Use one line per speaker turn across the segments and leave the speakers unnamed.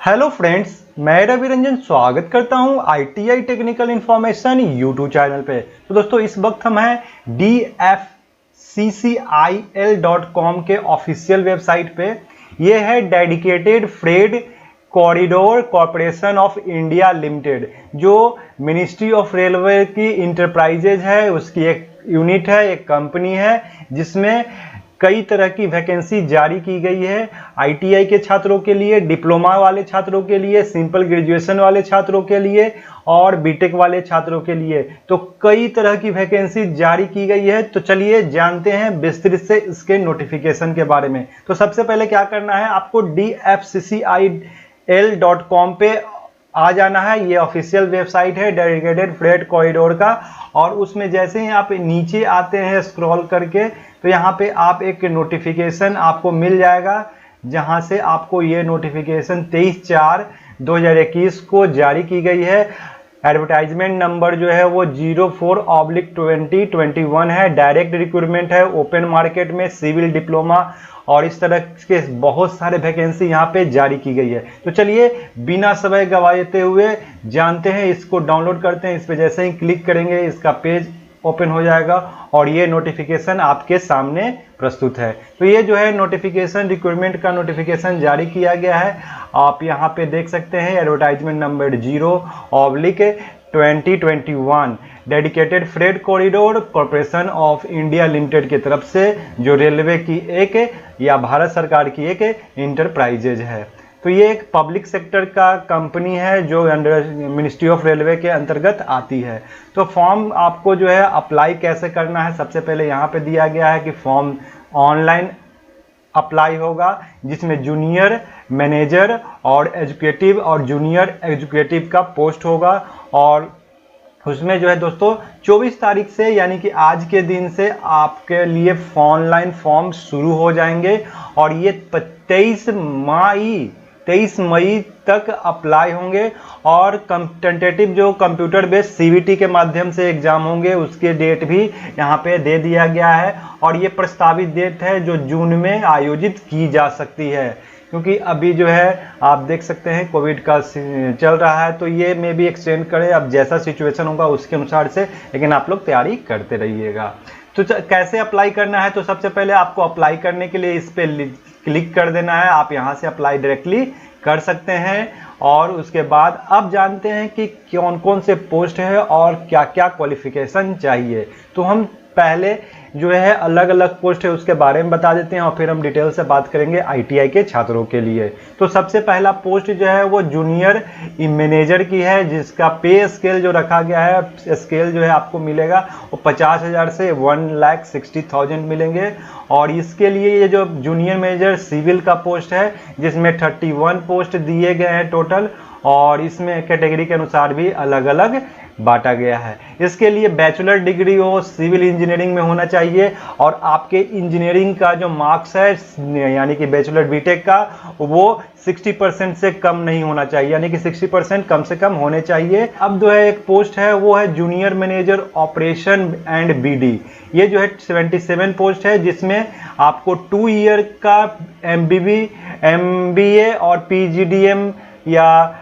Hello friends, मैं रवि रंजन स्वागत करता हूं ITI technical information YouTube channel पे। तो दोस्तों इस वक्त हम हैं DFCCIL.com के ऑफिशियल वेबसाइट पे। ये है dedicated freight corridor corporation of India limited, जो मिनिस्ट्री ऑफ रेलवे की इंटरप्राइजेज है, उसकी एक यूनिट है, एक कंपनी है जिसमें कई तरह की वैकेंसी जारी की गई है। ITI के छात्रों के लिए, डिप्लोमा वाले छात्रों के लिए, सिंपल ग्रेजुएशन वाले छात्रों के लिए और बीटेक वाले छात्रों के लिए। तो कई तरह की वैकेंसी जारी की गई है। तो चलिए जानते हैं विस्तृत से इसके नोटिफिकेशन के बारे में। तो सबसे पहले क्या करना है, आपको DFCCIL.com पे आ जाना है। ये ऑफिशियल वेबसाइट है डेडिकेटेड फ्रेट कॉरिडोर का। और उसमें जैसे ही आप नीचे आते हैं स्क्रॉल करके, तो यहाँ पे आप एक नोटिफिकेशन आपको मिल जाएगा, जहाँ से आपको ये नोटिफिकेशन 23/4/2021 को जारी की गई है। एडवर्टाइजमेंट नंबर जो है वो 04/2021 है। डायरेक्ट रिक्रूटमेंट है, ओपन मार्केट में, सिविल डिप्लोमा और इस तरह के बहुत सारे वैकेंसी यहाँ पे जारी की गई है। तो चलिए बिना समय गवाते हुए जानते हैं, इसको डाउनलोड करते हैं। इस पे जैसे ही क्लिक करेंगे इसका पेज ओपन हो जाएगा और ये नोटिफिकेशन आपके सामने प्रस्तुत है। तो ये जो है नोटिफिकेशन, रिक्रूटमेंट का नोटिफिकेशन जारी किया गया है। आप यहाँ पे देख सकते हैं advertisement number 0/2021 dedicated freight corridor corporation of India limited की तरफ से, जो रेलवे की एक या भारत सरकार की एक इंटरप्राइजेज है। तो ये एक पब्लिक सेक्टर का कंपनी है जो अंडर मिनिस्ट्री ऑफ रेलवे के अंतर्गत आती है। तो फॉर्म आपको जो है अप्लाई कैसे करना है, सबसे पहले यहाँ पे दिया गया है कि फॉर्म ऑनलाइन अप्लाई होगा, जिसमें जूनियर मैनेजर और एजुकेटिव और जूनियर एजुकेटिव का पोस्ट होगा। और उसमें जो है दोस्तों 24 तारीख से, यानी कि आज के दिन से आपके लिए ऑनलाइन फॉर्म शुरू हो जाएंगे और ये 23 मई तक अप्लाई होंगे। और टेंटेटिव जो कंप्यूटर बेस्ड CVT के माध्यम से एग्जाम होंगे, उसके डेट भी यहाँ पे दे दिया गया है। और ये प्रस्तावित डेट है जो जून में आयोजित की जा सकती है, क्योंकि अभी जो है आप देख सकते हैं कोविड का चल रहा है, तो ये में भी एक्सटेंड करें। अब जैसा सिचुएशन होगा उसके अनुसार से, लेकिन आप लोग तैयारी करते रहिएगा। तो कैसे अप्लाई करना है, तो सबसे पहले आपको अप्लाई करने के लिए इस पे क्लिक कर देना है। आप यहाँ से अप्लाई डायरेक्टली कर सकते हैं। और उसके बाद अब जानते हैं कि कौन कौन से पोस्ट है और क्या क्या क्वालिफिकेशन चाहिए। तो हम पहले जो है अलग अलग पोस्ट है उसके बारे में बता देते हैं और फिर हम डिटेल से बात करेंगे ITI के छात्रों के लिए। तो सबसे पहला पोस्ट जो है वो जूनियर मैनेजर की है, जिसका पे स्केल जो रखा गया है, स्केल जो है आपको मिलेगा वो 50,000 से 1,60,000 मिलेंगे। और इसके लिए ये जो जूनियर मैनेजर सिविल का पोस्ट है, जिसमें 31 पोस्ट दिए गए हैं टोटल, और इसमें कैटेगरी के अनुसार भी अलग अलग बांटा गया है। इसके लिए बैचलर डिग्री हो सिविल इंजीनियरिंग में होना चाहिए, और आपके इंजीनियरिंग का जो मार्क्स है, यानी कि बैचलर बीटेक का, वो 60% से कम नहीं होना चाहिए, यानी कि 60% कम से कम होने चाहिए। अब जो है एक पोस्ट है वो है junior manager operation and BD। ये जो है 77 पोस्ट है, जिसमें आपको 2 ईयर का MBA और PGDM या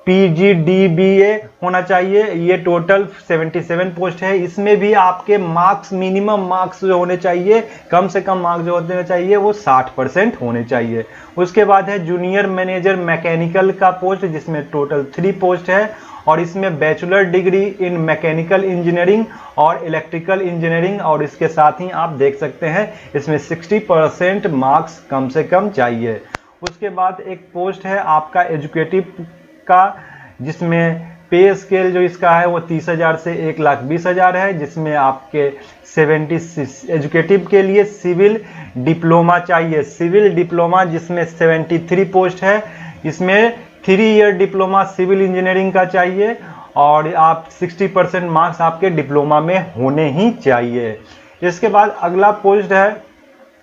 PGDBA होना चाहिए। ये टोटल 77 पोस्ट है। इसमें भी आपके मार्क्स, मिनिमम मार्क्स जो होने चाहिए, कम से कम मार्क्स जो होने चाहिए वो 60% होने चाहिए। उसके बाद है जूनियर मैनेजर मैकेनिकल का पोस्ट, जिसमें टोटल 3 पोस्ट है, और इसमें bachelor degree in mechanical engineering और इलेक्ट्रिकल इंजीनियरिंग। और इसके साथ ही आप देख सकते हैं इसमें 60% मार्क्स कम से कम चाहिए। उसके बाद एक पोस्ट है आपका एजुकेटिव का, जिसमें पे स्केल जो इसका है वो 30,000 से 1,20,000 है, जिसमें आपके 76 एजुकेटिव के लिए सिविल डिप्लोमा चाहिए, सिविल डिप्लोमा, जिसमें 73 पोस्ट है। इसमें 3 ईयर डिप्लोमा सिविल इंजीनियरिंग का चाहिए, और आप 60% मार्क्स आपके डिप्लोमा में होने ही चाहिए। इसके बाद अगला पोस्ट है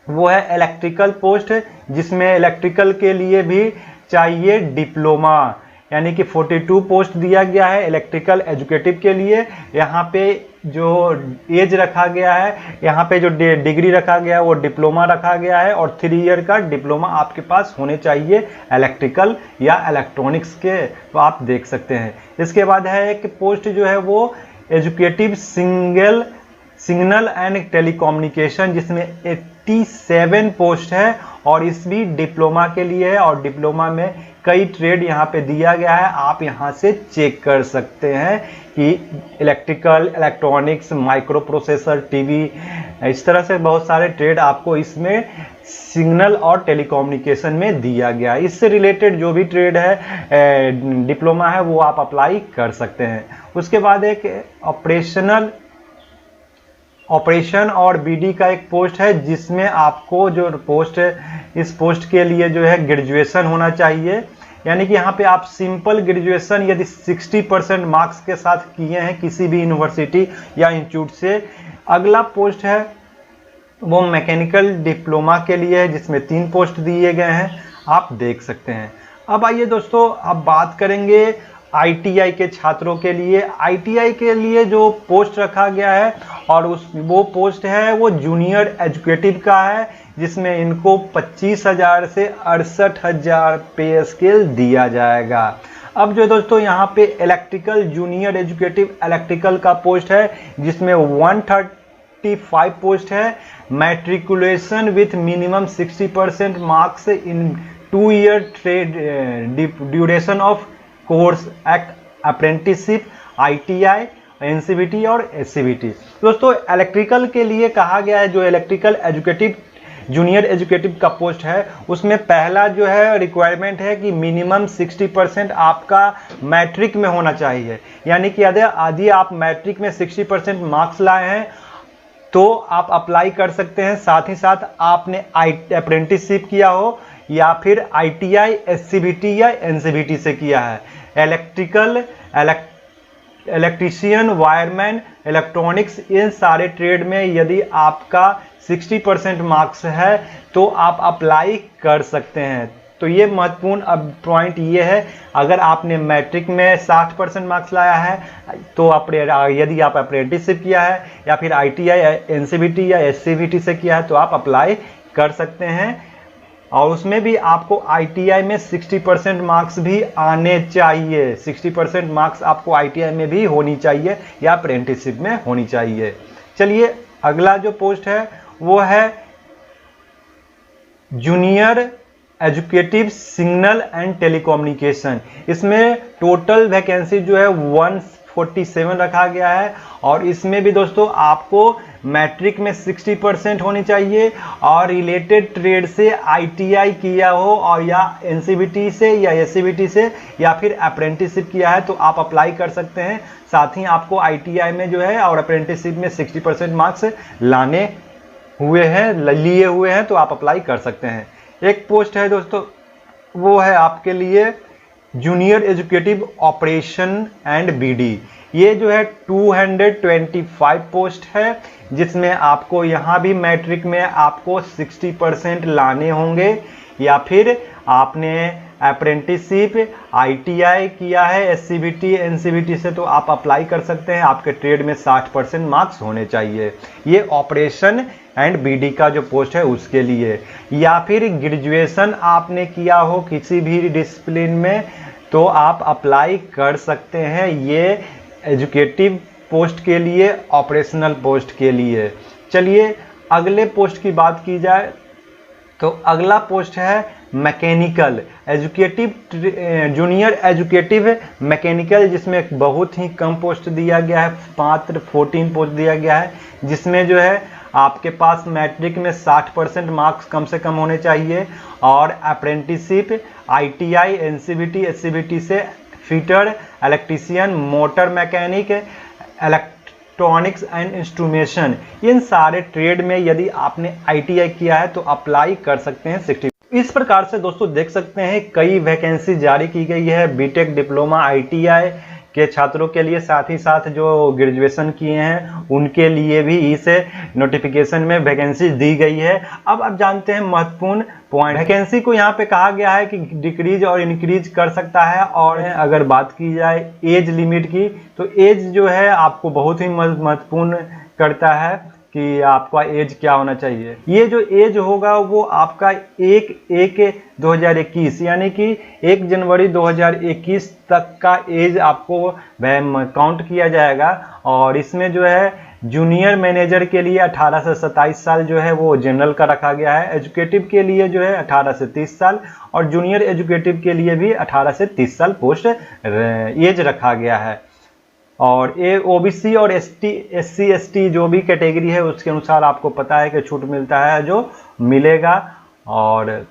वो है इलेक्ट्रिकल पोस्ट, जिसमें इलेक्ट्रिकल के लिए भी चाहिए डिप्लोमा, यानी कि 42 पोस्ट दिया गया है इलेक्ट्रिकल एजुकेटिव के लिए। यहाँ पे जो एज रखा गया है, यहाँ पे जो डिग्री रखा गया है वो डिप्लोमा रखा गया है, और 3 ईयर का डिप्लोमा आपके पास होने चाहिए इलेक्ट्रिकल या इलेक्ट्रॉनिक्स के, तो आप देख सकते हैं। इसके बाद है एक पोस्ट जो है वो एजुकेटिव सिग्नल एंड टेलीकम्युनिकेशन, जिसमें 87 पोस्ट है और इस भी डिप्लोमा के लिए है, और डिप्लोमा में कई ट्रेड यहाँ पे दिया गया है, आप यहाँ से चेक कर सकते हैं कि electrical, electronics, micro processor, TV, इस तरह से बहुत सारे ट्रेड आपको इसमें सिग्नल और टेलीकम्युनिकेशन में दिया गया है। इससे रिलेटेड जो भी ट्रेड है डिप्लोमा है वो आप अप्लाई कर सकते हैं। उसके बाद एक ऑपरेशन और बीडी का एक पोस्ट है, जिसमें आपको जो पोस्ट है, इस पोस्ट के लिए जो है ग्रेजुएशन होना चाहिए, यानी कि यहाँ पे आप सिंपल ग्रेजुएशन यदि 60% मार्क्स के साथ किए हैं किसी भी यूनिवर्सिटी या इंस्टीट्यूट से। अगला पोस्ट है वो मैकेनिकल डिप्लोमा के लिए है, जिसमें 3 पोस्ट दिए गए हैं, आप देख सकते हैं। अब आइए दोस्तों, अब बात करेंगे आईटीआई के छात्रों के लिए। आईटीआई के लिए जो पोस्ट रखा गया है और वो पोस्ट है वो जूनियर एजुकेटिव का है, जिसमें इनको 25,000 से 68,000 पे स्केल दिया जाएगा। अब जो दोस्तों यहाँ पे इलेक्ट्रिकल जूनियर एजुकेटिव इलेक्ट्रिकल का पोस्ट है, जिसमें 135 पोस्ट है। Matriculation with minimum 60% marks in 2 year trade duration of course act apprenticeship, ITI, NCVT और एससीवीटी। दोस्तों इलेक्ट्रिकल के लिए कहा गया है, जो इलेक्ट्रिकल एजुकेटिव जूनियर एजुकेटिव का पोस्ट है उसमें पहला जो है रिक्वायरमेंट है कि मिनिमम 60% आपका मैट्रिक में होना चाहिए, यानी कि यदि आप मैट्रिक में 60% मार्क्स लाए हैं तो आप अप्लाई कर सकते हैं। साथ ही साथ आपने अप्रेंटिसशिप किया हो या फिर आईटीआई, एससीवीटी या एनसीवीटी से किया है। इलेक्ट्रीशियन, वायरमैन, इलेक्ट्रॉनिक्स, इन सारे ट्रेड में यदि आपका 60% मार्क्स है तो आप अप्लाई कर सकते हैं। तो ये महत्वपूर्ण अब पॉइंट ये है, अगर आपने मैट्रिक में 60% मार्क्स लाया है तो यदि आप अप्रेंटिसशिप किया है या फिर आईटीआई, एनसीवीटी या एससीवीटी से किया है तो आप अप्लाई कर सकते हैं। और उसमें भी आपको आईटीआई में 60% मार्क्स भी आने चाहिए, 60% मार्क्स आपको आईटीआई में भी होनी चाहिए या अप्रेंटिसशिप में होनी चाहिए। चलिए अगला जो पोस्ट है वो है junior educative signal and telecommunication. इसमें टोटल वैकेंसी जो है 147 रखा गया है, और इसमें भी दोस्तों आपको मैट्रिक में 60% होनी चाहिए और रिलेटेड ट्रेड से आईटीआई किया हो और या एनसीवीटी से या एससीवीटी से या फिर अप्रेंटिसशिप किया है तो आप अप्लाई कर सकते हैं। साथ ही आपको आईटीआई में जो है और अप्रेंटिसशिप में 60% मार्क्स लिए हुए हैं तो आप अप्लाई कर सकते हैं। एक पोस्ट है दोस्तों, वो है आपके लिए junior educative operation and BD. ये जो है 225 पोस्ट है, जिसमें आपको यहाँ भी मैट्रिक में आपको 60% लाने होंगे या फिर आपने अप्रेंटिसशिप, आईटीआई किया है, एससीवीटी, एनसीवीटी से तो आप अप्लाई कर सकते हैं। आपके ट्रेड में 60% मार्क्स होने चाहिए। ये ऑपरेशन एंड बीडी का जो पोस्ट है उसके लिए, या फिर ग्रेजुएशन आपने किया हो किसी भी डिसिप्लिन में तो आप अप्लाई कर सकते हैं। ये एजुकेटिव पोस्ट के लिए, ऑपरेशनल पोस्ट के लिए। चलिए अगले पोस्ट की बात की जाए तो अगला पोस्ट है mechanical educative, junior educative mechanical, जिसमें बहुत ही कम पोस्ट दिया गया है, मात्र 14 पोस्ट दिया गया है, जिसमें जो है आपके पास मैट्रिक में 60% मार्क्स कम से कम होने चाहिए और अप्रेंटिसशिप, आईटीआई, एनसीवीटी, एससीवीटी से fitter, electrician, motor mechanic, electronics and instrumentation, इन सारे ट्रेड में यदि आपने आईटीआई किया है तो अप्लाई कर सकते हैं 60। इस प्रकार से दोस्तों देख सकते हैं कई वैकेंसी जारी की गई है बीटेक, डिप्लोमा, आईटीआई के छात्रों के लिए, साथ ही साथ जो ग्रेजुएशन किए हैं उनके लिए भी इस नोटिफिकेशन में वैकेंसी दी गई है। अब आप जानते हैं महत्वपूर्ण पॉइंट। वैकेंसी को यहाँ पे कहा गया है कि डिक्रीज और इंक्रीज कर सकता है। और अगर बात की जाए एज लिमिट की, तो एज जो है आपको बहुत ही महत्वपूर्ण करता है कि आपका एज क्या होना चाहिए। ये जो एज होगा वो आपका 1/1/2021 यानी कि 1 जनवरी 2021 तक का एज आपको काउंट किया जाएगा। और इसमें जो है जूनियर मैनेजर के लिए 18 से 27 साल जो है वो जनरल का रखा गया है। एजुकेटिव के लिए जो है 18 से 30 साल और जूनियर एजुकेटिव के लिए भी 18 से 30 साल पोस्ट एज रखा गया है। और ये ओबीसी और एससी एसटी जो भी कैटेगरी है उसके अनुसार आपको पता है कि छूट मिलता है जो मिलेगा। और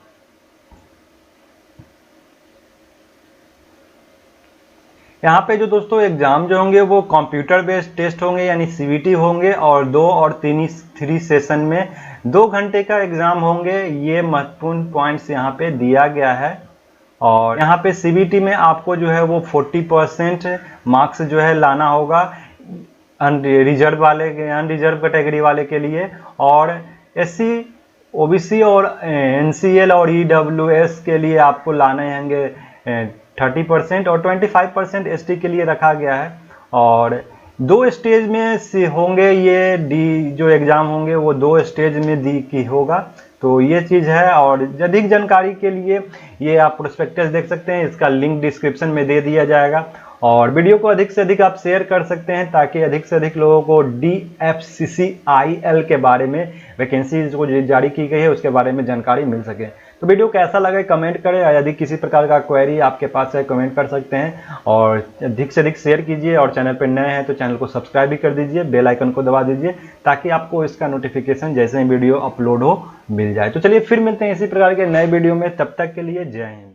यहाँ पे जो दोस्तों एग्जाम जो होंगे वो कंप्यूटर बेस्ड टेस्ट होंगे यानी सीवीटी होंगे और 2 और 3 सेशन में 2 घंटे का एग्जाम होंगे। ये महत्वपूर्ण पॉइंट्स यहाँ पे दिया गया है। और यहाँ पे सीबीटी में आपको जो है वो 40% मार्क्स जो है लाना होगा अनरिजर्व कैटेगरी वाले के लिए। और एससी ओबीसी और एनसीएल और ईडब्ल्यूएस के लिए आपको लाने होंगे 30% और 25% एसटी के लिए रखा गया है। और 2 स्टेज में से होंगे ये जो एग्ज़ाम होंगे वो 2 स्टेज में की होगा। तो ये चीज़ है। और अधिक जानकारी के लिए ये आप प्रोस्पेक्टस देख सकते हैं, इसका लिंक डिस्क्रिप्शन में दे दिया जाएगा। और वीडियो को अधिक से अधिक आप शेयर कर सकते हैं ताकि अधिक से अधिक लोगों को DFCCIL के बारे में वैकेंसी जो जारी की गई है उसके बारे में जानकारी मिल सके। तो वीडियो कैसा लगा कमेंट करें। यदि किसी प्रकार का क्वेरी आपके पास है कमेंट कर सकते हैं। और अधिक से अधिक शेयर कीजिए और चैनल पर नए हैं तो चैनल को सब्सक्राइब भी कर दीजिए, बेल आइकन को दबा दीजिए ताकि आपको इसका नोटिफिकेशन जैसे ही वीडियो अपलोड हो मिल जाए। तो चलिए फिर मिलते हैं इसी प्रकार के नए वीडियो में, तब तक के लिए जय हिंद।